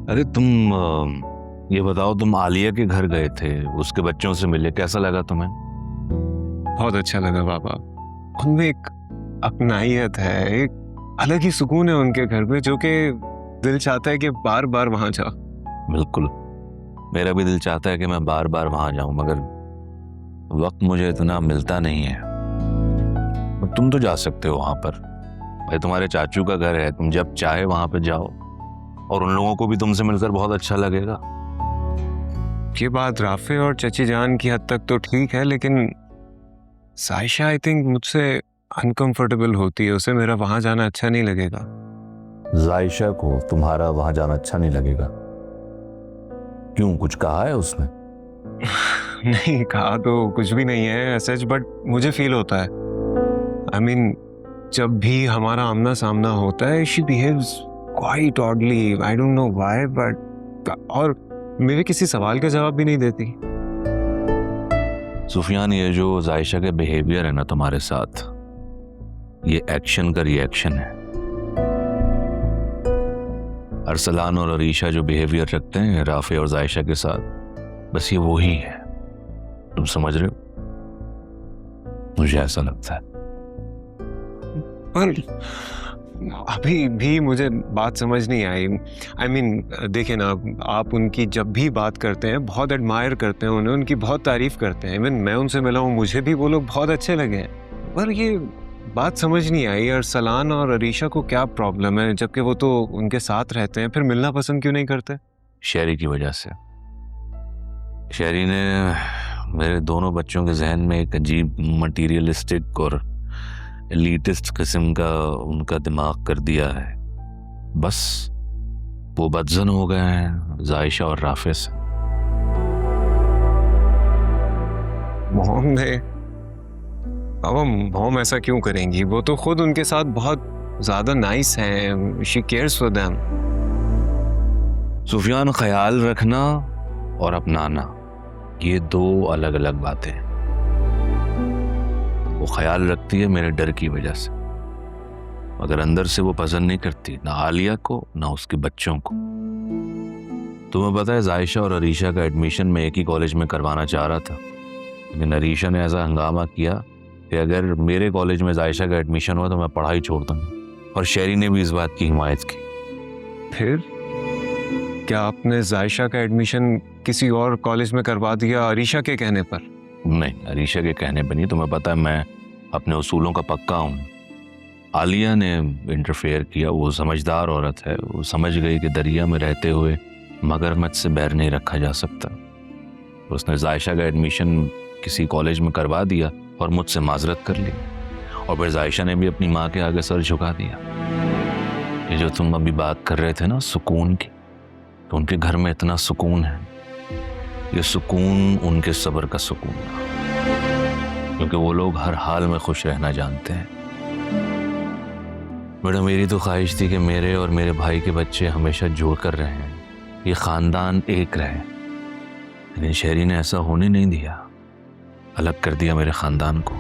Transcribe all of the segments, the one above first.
अरे तुम ये बताओ, तुम आलिया के घर गए थे, उसके बच्चों से मिले, कैसा लगा तुम्हें? बहुत अच्छा लगा बाबा। उनमें एक अपनाइयत है, एक अलग ही सुकून है उनके घर में, जो कि दिल चाहता है कि बार बार वहां जाओ। बिल्कुल, मेरा भी दिल चाहता है कि मैं बार बार वहां जाऊं, मगर वक्त मुझे इतना मिलता नहीं है। तुम तो जा सकते हो वहां पर, भाई तुम्हारे चाचू का घर है, तुम जब चाहे वहां पर जाओ, और उन लोगों को भी तुमसे मिलकर बहुत अच्छा लगेगा। ये बात राफे और चची जान की हद तक तो ठीक है, लेकिन साइशा आई थिंक मुझसे अनकंफर्टेबल होती है, उसे मेरा वहां जाना अच्छा नहीं लगेगा। जायशा को तुम्हारा वहां जाना अच्छा नहीं लगेगा? क्यों, कुछ कहा है उसने? नहीं, कहा तो कुछ भी नहीं है सच, बट मुझे फील होता है। आई मीन, जब भी हमारा आमना सामना होता है, she behaves quite oddly, I don't know why, but और मेरे किसी सवाल का जवाब भी नहीं देती। सुफियान, ये जो जायशा के बिहेवियर है ना तुम्हारे साथ, ये एक्शन का रिएक्शन है। अरसलान और अरीशा जो बिहेवियर रखते हैं राफे और जायशा के साथ, बस ये वही है। तुम समझ रहे हो? मुझे ऐसा लगता है। पर अभी भी मुझे बात समझ नहीं आई। आई मीन, देखिए ना, आप उनकी जब भी बात करते हैं बहुत एडमायर करते हैं उन्हें, उनकी बहुत तारीफ करते हैं। इवन मैं उनसे मिला हूँ, मुझे भी वो लोग बहुत अच्छे लगे हैं। पर ये बात समझ नहीं आई, अरसलान और अरीशा को क्या प्रॉब्लम है, जबकि वो तो उनके साथ रहते हैं, फिर मिलना पसंद क्यों नहीं करते? शेरी की वजह से। शेरी ने मेरे दोनों बच्चों के जहन में एक अजीब मटीरियलिस्टिक और एलिटिस्ट किस्म का उनका दिमाग कर दिया है। बस वो बदजन हो गए हैं जायशा और राफे से। मॉम ने बाबा, मॉम ऐसा क्यों करेंगी? वो तो खुद उनके साथ बहुत ज्यादा नाइस हैं। She cares for them. Sufiyan, ख्याल रखना और अपनाना, ये दो अलग अलग बातें हैं। वो ख्याल रखती है मेरे डर की वजह से, मगर अंदर से वो पसंद नहीं करती, ना आलिया को ना उसके बच्चों को। तुम्हें पता है, जायशा और अरीशा का एडमिशन मैं एक ही कॉलेज में करवाना चाह रहा था, लेकिन अरीशा ने ऐसा हंगामा किया कि अगर मेरे कॉलेज में जायशा का एडमिशन हुआ तो मैं पढ़ाई छोड़ दूंगा, और शेरी ने भी इस बात की हिमायत की। फिर क्या आपने जायशा का एडमिशन किसी और कॉलेज में करवा दिया अरीशा के कहने पर? नहीं, अरीशा के कहने पर नहीं। तुम्हें पता है मैं अपने उसूलों का पक्का हूँ। आलिया ने इंटरफेयर किया, वो समझदार औरत है, वो समझ गई कि दरिया में रहते हुए मगरमच्छ से बैर नहीं रखा जा सकता। उसने जायशा का एडमिशन किसी कॉलेज में करवा दिया और मुझसे माजरत कर ली, और फिर जायशा ने भी अपनी माँ के आगे सर झुका दिया। ये जो तुम अभी बात कर रहे थे ना सुकून की, तो उनके घर में इतना सुकून है। ये सुकून उनके सब्र का सुकून था, क्योंकि वो लोग हर हाल में खुश रहना जानते हैं। बेटा, मेरी तो ख्वाहिश थी कि मेरे और मेरे भाई के बच्चे हमेशा जुड़ कर रहें, ये खानदान एक रहे, लेकिन शेरी ने ऐसा होने नहीं दिया, अलग कर दिया मेरे खानदान को।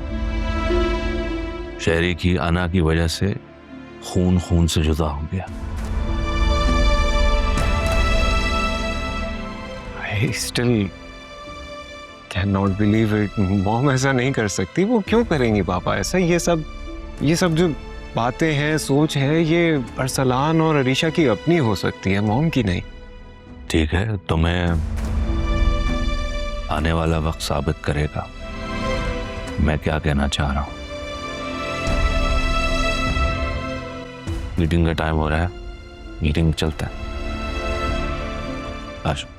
शेरी की अना की वजह से खून खून से जुदा हो गया। I still cannot believe it. Mom ऐसा नहीं कर सकती। वो क्यों करेंगी पापा ऐसा? ये सब जो बातें हैं, सोच है, ये अरसलान और अरीशा की अपनी हो सकती है, मॉम की नहीं। ठीक है, तुम्हें आने वाला वक्त साबित करेगा मैं क्या कहना चाह रहा हूं। मीटिंग का टाइम हो रहा है, मीटिंग चलता है। आशा।